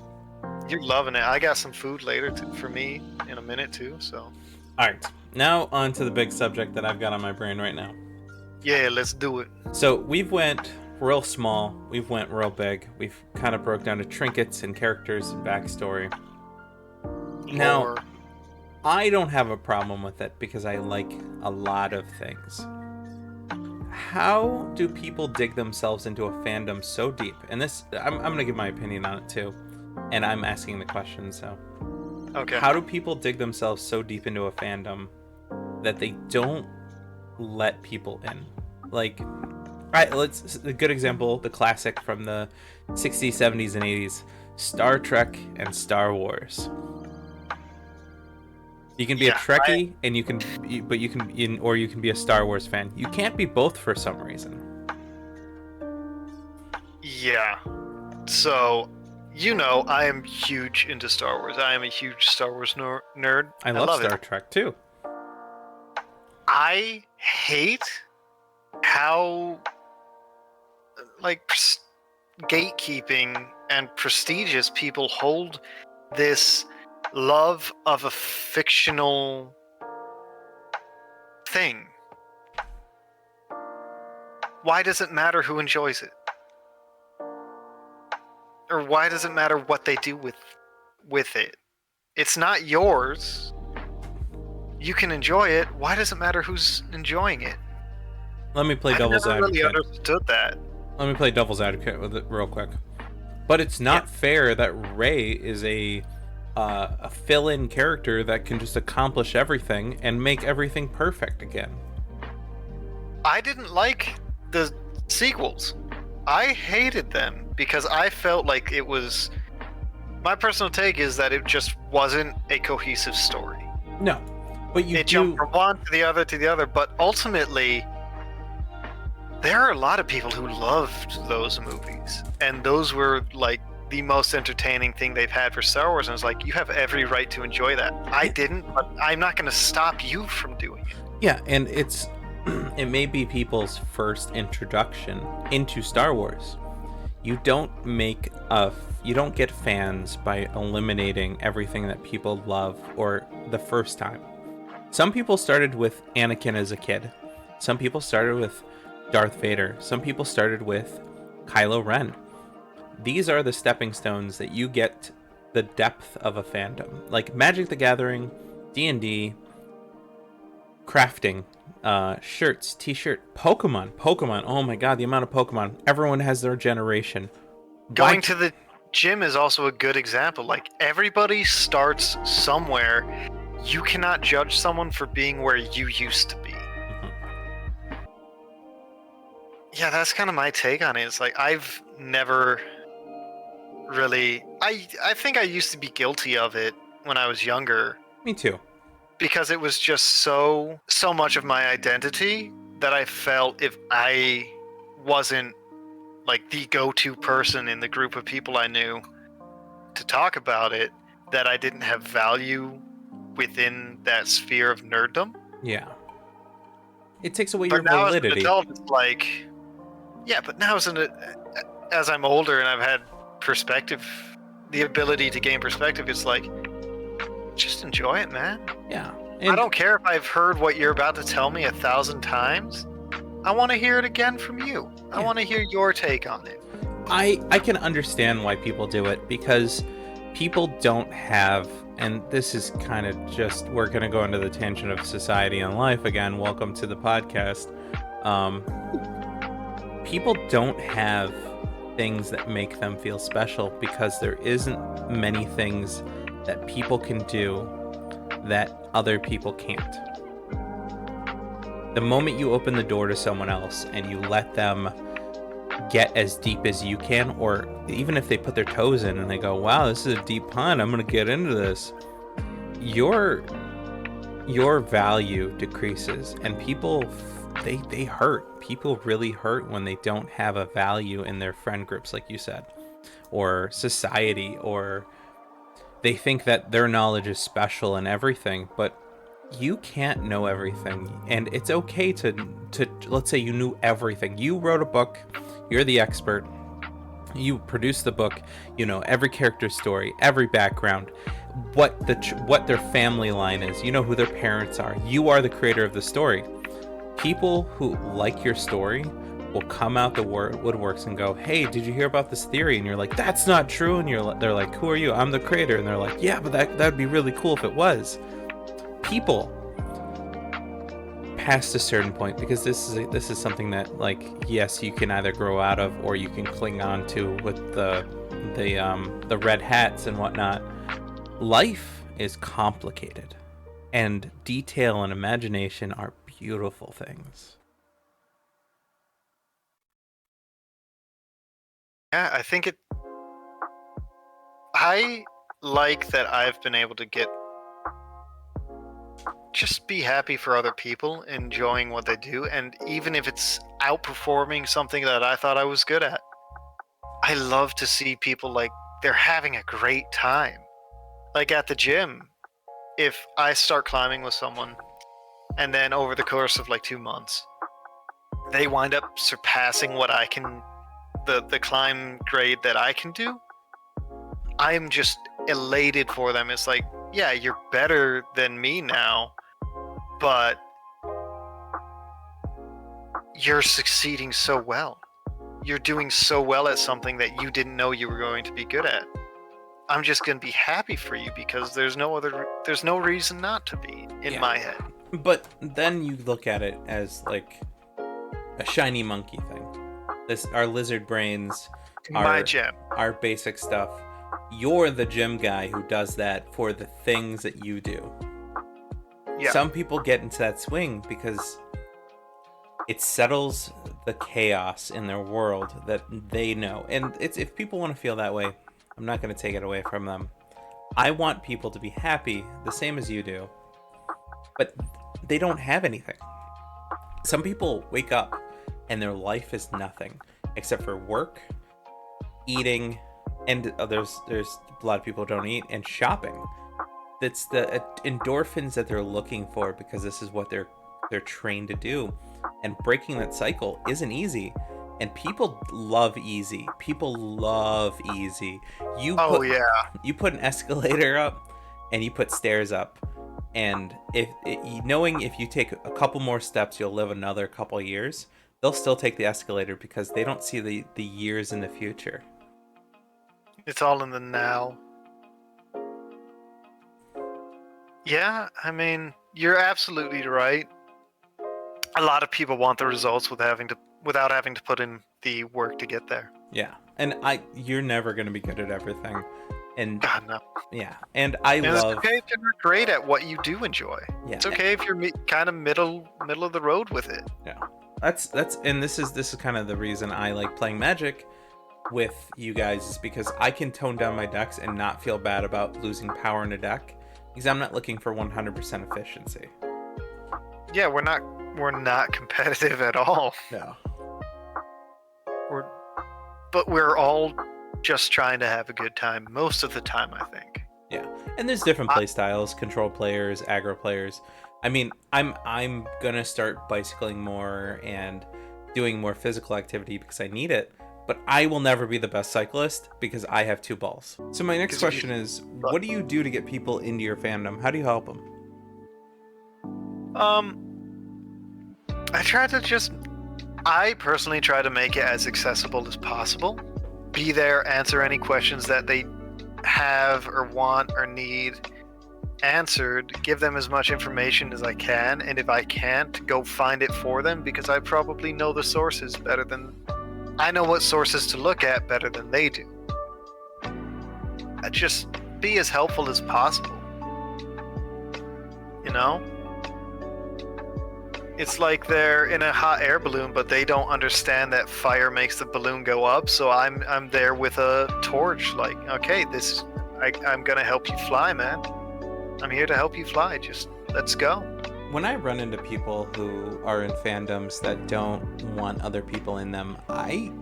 You're loving it. I got some food later for me in a minute too, so. Alright, now on to the big subject that I've got on my brain right now. Yeah, let's do it. So we've went real small, we've went real big, we've kind of broke down to trinkets and characters and backstory. Now, Lore. I don't have a problem with it because I like a lot of things. How do people dig themselves into a fandom so deep? And this, I'm going to give my opinion on it too. And I'm asking the question, so. Okay. How do people dig themselves so deep into a fandom that they don't let people in? Like, right, a good example, the classic from the 60s, 70s, and 80s, Star Trek and Star Wars. You can be a Trekkie, and you can be a Star Wars fan. You can't be both for some reason. Yeah. So, I am huge into Star Wars. I am a huge Star Wars nerd. I love Star it. Trek too. I hate how gatekeeping and prestigious people hold this love of a fictional thing. Why does it matter who enjoys it? Or why does it matter what they do with it? It's not yours. You can enjoy it. Why does it matter who's enjoying it? Let me play devil's advocate. I never really understood that. Let me play devil's advocate with it real quick. But it's not fair that Rey is a fill-in character that can just accomplish everything and make everything perfect again. I didn't like the sequels. I hated them because I felt like it was... My personal take is that it just wasn't a cohesive story. No, but it jumped from one to the other, but ultimately... There are a lot of people who loved those movies, and those were like the most entertaining thing they've had for Star Wars, and it's like, you have every right to enjoy that. I didn't, but I'm not going to stop you from doing it. Yeah, and it may be people's first introduction into Star Wars. You don't get fans by eliminating everything that people love or the first time. Some people started with Anakin as a kid. Some people started with Darth Vader. Some people started with Kylo Ren. These are the stepping stones that you get the depth of a fandom. Like Magic the Gathering, D&D, crafting, shirts, t-shirt, Pokemon. Oh my god, the amount of Pokemon. Everyone has their generation. Going to the gym is also a good example. Like, everybody starts somewhere. You cannot judge someone for being where you used to be. Yeah, that's kind of my take on it. It's like, I've never really... I think I used to be guilty of it when I was younger. Me too. Because it was just so much of my identity that I felt if I wasn't like the go-to person in the group of people I knew to talk about it, that I didn't have value within that sphere of nerddom. Yeah. It takes away But your now validity. as an adult, it's like... Yeah, but now as I'm older and I've had perspective, the ability to gain perspective, it's like, just enjoy it, man. Yeah. I don't care if I've heard what you're about to tell me 1,000 times. I want to hear it again from you. I want to hear your take on it. I can understand why people do it, because people don't have, and this is kind of just, we're going to go into the tangent of society and life again. Welcome to the podcast. People don't have things that make them feel special because there isn't many things that people can do that other people can't. The moment you open the door to someone else and you let them get as deep as you can, or even if they put their toes in and they go, wow, this is a deep pond, I'm gonna get into this, your value decreases, and people they hurt. People really hurt when they don't have a value in their friend groups, like you said, or society, or they think that their knowledge is special and everything. But you can't know everything, and it's okay to let's say you knew everything. You wrote a book, you're the expert. You produce the book, you know every character's story, every background, what their family line is, you know who their parents are. You are the creator of the story. People who like your story will come out the woodworks and go, "Hey, did you hear about this theory?" And you're like, "That's not true." And they're like, "Who are you?" "I'm the creator." And they're like, "Yeah, but that'd be really cool if it was." People past a certain point, because this is something that, like, yes, you can either grow out of or you can cling on to with the red hats and whatnot. Life is complicated, and detail and imagination are beautiful things. Yeah, I like that I've been able to just be happy for other people, enjoying what they do, and even if it's outperforming something that I thought I was good at, I love to see people like they're having a great time. Like at the gym, if I start climbing with someone, and then over the course of like 2 months, they wind up surpassing what I can, the climb grade that I can do, I'm just elated for them. It's like, yeah, you're better than me now, but you're succeeding so well. You're doing so well at something that you didn't know you were going to be good at. I'm just going to be happy for you because there's no reason not to be in my head. But then you look at it as like a shiny monkey thing. Our lizard brains, My gem. our basic stuff. You're the gym guy who does that for the things that you do. Yeah. Some people get into that swing because it settles the chaos in their world that they know. And if people want to feel that way, I'm not going to take it away from them. I want people to be happy the same as you do, but they don't have anything. Some people wake up and their life is nothing except for work, eating, and there's a lot of people who don't eat, and shopping. That's the endorphins that they're looking for because this is what they're trained to do. And breaking that cycle isn't easy. And people love easy. People love easy. You put an escalator up and you put stairs up. And knowing if you take a couple more steps, you'll live another couple years, they'll still take the escalator because they don't see the years in the future. It's all in the now. Yeah, I mean, you're absolutely right. A lot of people want the results without having to put in the work to get there. Yeah, and you're never going to be good at everything. And God, no. Yeah, and love. It's okay if you're great at what you do enjoy. Yeah, it's okay if you're kind of middle of the road with it. Yeah, that's and this is kind of the reason I like playing Magic with you guys, is because I can tone down my decks and not feel bad about losing power in a deck because I'm not looking for 100% efficiency. Yeah, we're not competitive at all. No. We're all just trying to have a good time most of the time, I think. Yeah, and there's different play styles: control players, aggro players. I mean, I'm gonna start bicycling more and doing more physical activity because I need it. But I will never be the best cyclist because I have 2 balls. So my next question is, what do you do to get people into your fandom? How do you help them? I personally try to make it as accessible as possible. Be there, answer any questions that they have or want or need answered, give them as much information as I can, and if I can't, go find it for them because I probably know the sources better than... I know what sources to look at better than they do. I just be as helpful as possible. You know? It's like they're in a hot air balloon, but they don't understand that fire makes the balloon go up. So I'm there with a torch, like, okay, I'm gonna help you fly, man. I'm here to help you fly. Just let's go. When I run into people who are in fandoms that don't want other people in them, I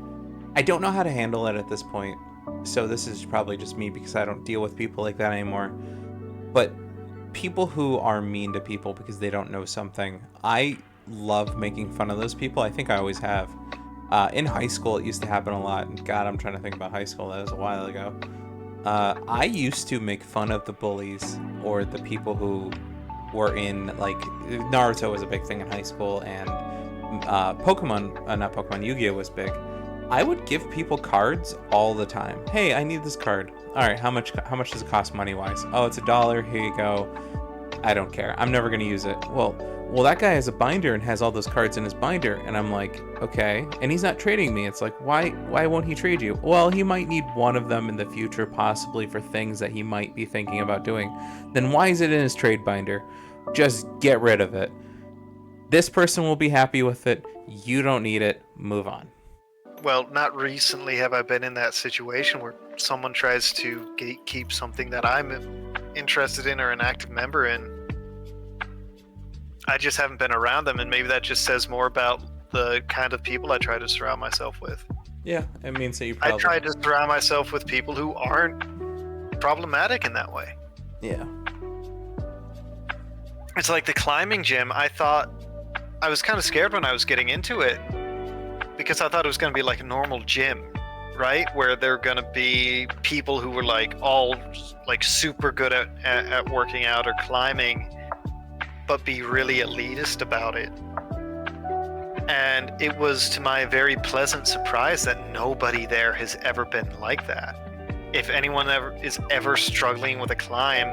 don't know how to handle it at this point. So this is probably just me because I don't deal with people like that anymore. But people who are mean to people because they don't know something, I love making fun of those people. I think I always have. In high school, it used to happen a lot. And God, I'm trying to think about high school. That was a while ago. I used to make fun of the bullies or the people who were in, like, Naruto was a big thing in high school, and Yu-Gi-Oh was big. I would give people cards all the time. Hey, I need this card. All right, how much does it cost money-wise? Oh, it's $1. Here you go. I don't care. I'm never gonna use it. Well, that guy has a binder and has all those cards in his binder, and I'm like, okay, and he's not trading me. It's like, why won't he trade you? Well, he might need one of them in the future, possibly for things that he might be thinking about doing. Then why is it in his trade binder? Just get rid of it. This person will be happy with it. You don't need it. Move on. Well, not recently have I been in that situation where someone tries to gatekeep something that I'm interested in or an active member in. I just haven't been around them, and maybe that just says more about the kind of people I try to surround myself with. Yeah, it means that you probably... I try to surround myself with people who aren't problematic in that way. Yeah. It's like the climbing gym. I thought I was kind of scared when I was getting into it because I thought it was going to be like a normal gym, right? Where there are going to be people who were like all like super good at working out or climbing, but be really elitist about it. And it was to my very pleasant surprise that nobody there has ever been like that. If anyone is ever struggling with a climb,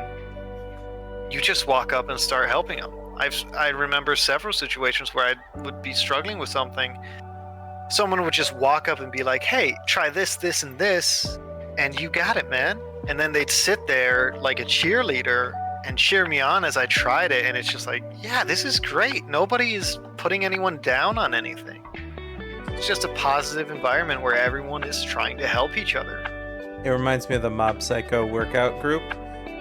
you just walk up and start helping them. I remember several situations where I would be struggling with something. Someone would just walk up and be like, hey, try this, this, and this, and you got it, man. And then they'd sit there like a cheerleader and cheer me on as I tried it, and it's just like, yeah, this is great. Nobody is putting anyone down on anything. It's just a positive environment where everyone is trying to help each other. It reminds me of the Mob Psycho workout group,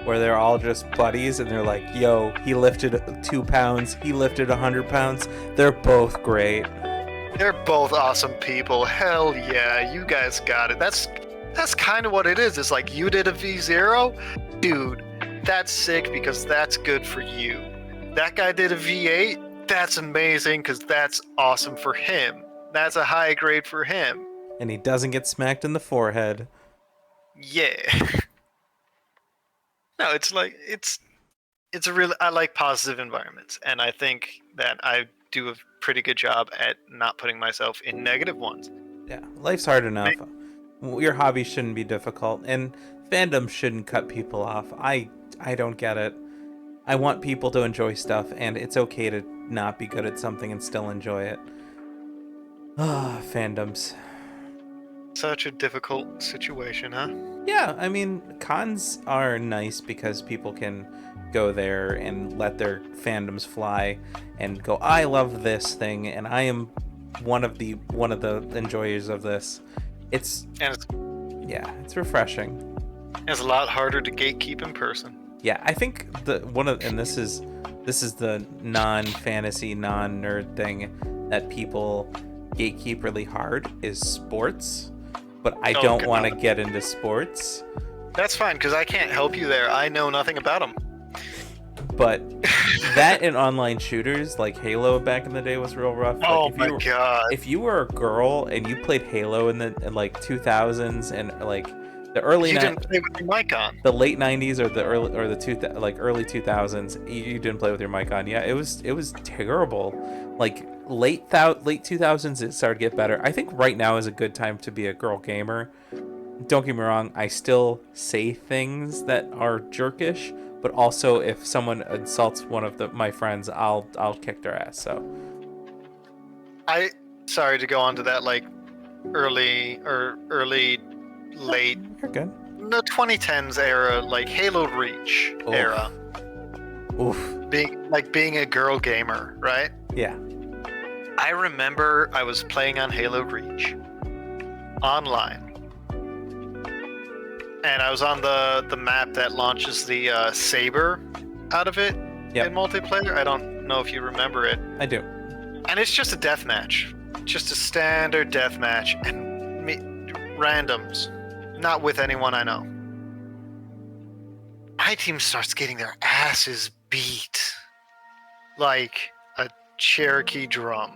where they're all just buddies, and they're like, yo, he lifted 2 pounds, he lifted 100 pounds. They're both great. They're both awesome people. Hell yeah, you guys got it. That's kind of what it is. It's like, you did a V0? Dude, that's sick because that's good for you. That guy did a V8? That's amazing because that's awesome for him. That's a high grade for him. And he doesn't get smacked in the forehead. Yeah. No, it's like, it's a really, I like positive environments, and I think that I do a pretty good job at not putting myself in negative ones. Yeah, life's hard enough. Your hobby shouldn't be difficult, and fandom shouldn't cut people off. I don't get it. I want people to enjoy stuff, and it's okay to not be good at something and still enjoy it. Ah, fandoms. Such a difficult situation, huh? Yeah, I mean, cons are nice because people can go there and let their fandoms fly and go, I love this thing, and I am one of the enjoyers of this. It's refreshing. It's a lot harder to gatekeep in person. Yeah, I think this is the non-fantasy, non-nerd thing that people gatekeep really hard is sports. But I don't want to get into sports. That's fine, because I can't help you there. I know nothing about them. But that and online shooters, like Halo back in the day, was real rough. Oh like my god! If you were a girl and you played Halo in like 2000s and like the early you didn't play with your mic on. The late 90s or the early 2000s, you didn't play with your mic on. Yeah, it was terrible. Like late 2000s, it started to get better. I think right now is a good time to be a girl gamer. Don't get me wrong, I still say things that are jerkish, but also if someone insults one of my friends, I'll kick their ass. So sorry to go on to that, like early late. You're good. The 2010s era, like Halo Reach era. Oof. Being a girl gamer, right? Yeah. I remember I was playing on Halo Reach online, and I was on the map that launches the Saber out of it in multiplayer. I don't know if you remember it. I do. And it's just a deathmatch, just a standard deathmatch, and randoms, not with anyone I know. My team starts getting their ass is beat like a Cherokee drum.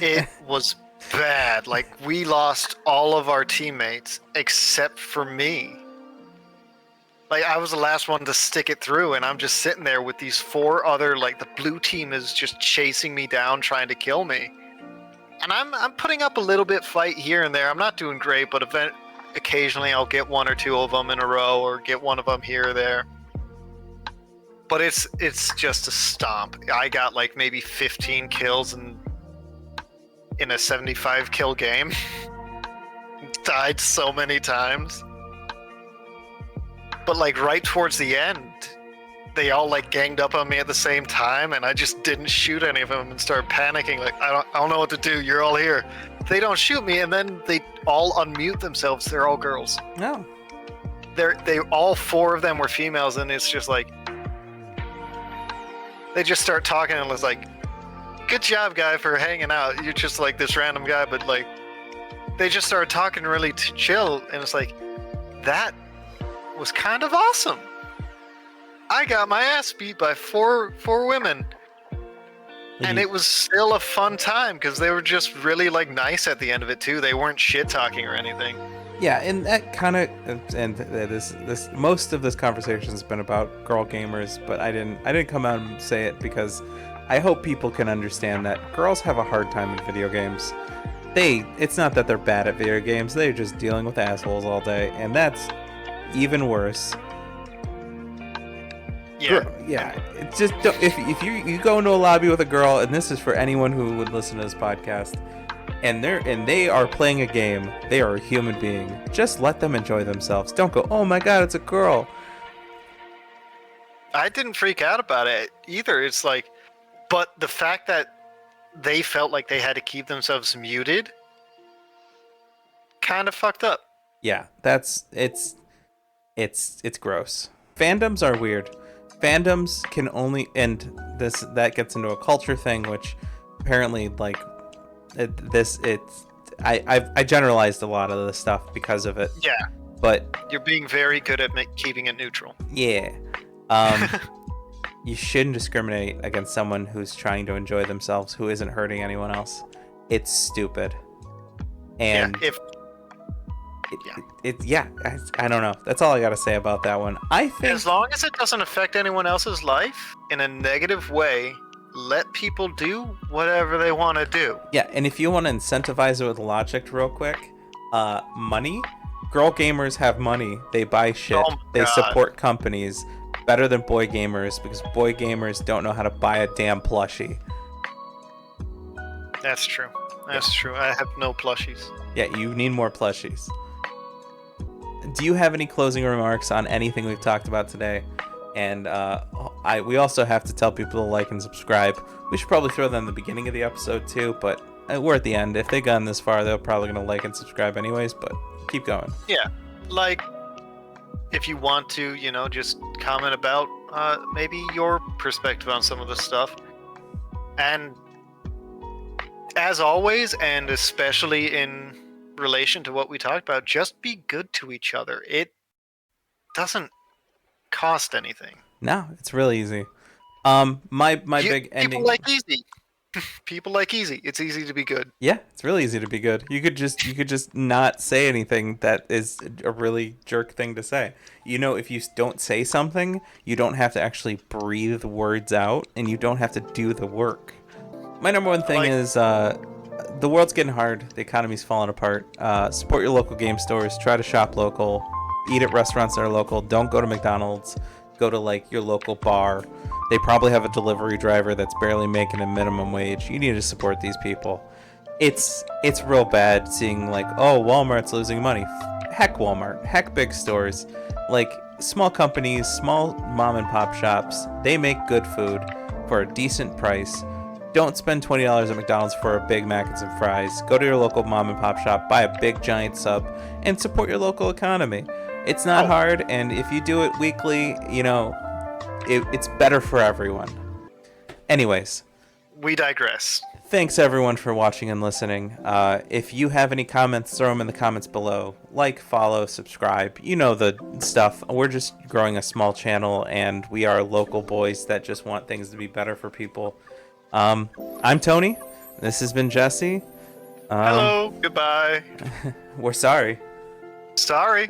It was bad. Like, we lost all of our teammates except for me. Like, I was the last one to stick it through, and I'm just sitting there with these 4 other, like, the blue team is just chasing me down, trying to kill me. And I'm putting up a little bit fight here and there. I'm not doing great, but occasionally I'll get 1 or 2 of them in a row, or get one of them here or there. But it's just a stomp. I got like maybe 15 kills in a 75 kill game. Died so many times. But like right towards the end, they all like ganged up on me at the same time, and I just didn't shoot any of them and started panicking. Like, I don't know what to do. You're all here. They don't shoot me, and then they all unmute themselves. They're all girls. No. They all 4 of them were females, and it's just like they just start talking, and it's like, good job, guy, for hanging out. You're just like this random guy, but like they just started talking really chill, and it's like, that was kind of awesome. I got my ass beat by four women, and it was still a fun time because they were just really like nice at the end of it too. They weren't shit talking or anything. Yeah, and that kind of, and this most of this conversation has been about girl gamers, but I didn't come out and say it because I hope people can understand that girls have a hard time in video games. It's not that they're bad at video games, they're just dealing with assholes all day, and that's even worse. Yeah. It's just, if you go into a lobby with a girl, and this is for anyone who would listen to this podcast, and they are playing a game, they are a human being. Just let them enjoy themselves. Don't go, oh my god, it's a girl. I didn't freak out about it either. It's like, but the fact that they felt like they had to keep themselves muted kind of fucked up. Yeah, it's gross. Fandoms are weird. Fandoms can only, and that gets into a culture thing, which apparently like I generalized a lot of the stuff because of it. Yeah, but you're being very good at keeping it neutral. Yeah. You shouldn't discriminate against someone who's trying to enjoy themselves, who isn't hurting anyone else. It's stupid. And I don't know. That's all I gotta say about that one. I think as long as it doesn't affect anyone else's life in a negative way, let people do whatever they want to do. Yeah, and if you want to incentivize it with logic real quick, money. Girl gamers have money. They buy shit. They support companies better than boy gamers because boy gamers don't know how to buy a damn plushie. That's true. That's true. I have no plushies. Yeah, you need more plushies. Do you have any closing remarks on anything we've talked about today? And we also have to tell people to like and subscribe. We should probably throw that in the beginning of the episode too, but we're at the end. If they've gotten this far, they're probably going to like and subscribe anyways, but keep going. Yeah, like, if you want to, just comment about maybe your perspective on some of the stuff. And as always, and especially in relation to what we talked about, just be good to each other. It doesn't cost anything. No, it's really easy. My big ending. People like easy. People like easy. It's easy to be good. Yeah, it's really easy to be good. You could just not say anything that is a really jerk thing to say. If you don't say something, you don't have to actually breathe words out, and you don't have to do the work. My number one thing is the world's getting hard. The economy's falling apart. Support your local game stores. Try to shop local. Eat at restaurants that are local. Don't go to McDonald's. Go to like your local bar. They probably have a delivery driver that's barely making a minimum wage. You need to support these people. It's real bad seeing like, oh, Walmart's losing money. Heck Walmart. Heck big stores. Like small companies, small mom and pop shops, they make good food for a decent price. Don't spend $20 at McDonald's for a Big Mac and some fries. Go to your local mom and pop shop, buy a big giant sub, and support your local economy. It's not hard, and if you do it weekly, it's better for everyone. Anyways. We digress. thanks everyone for watching and listening. If you have any comments, throw them in the comments below. Like, follow, subscribe. You know the stuff. We're just growing a small channel, and we are local boys that just want things to be better for people. I'm Tony. This has been Jesse. Hello. Goodbye. We're sorry. Sorry.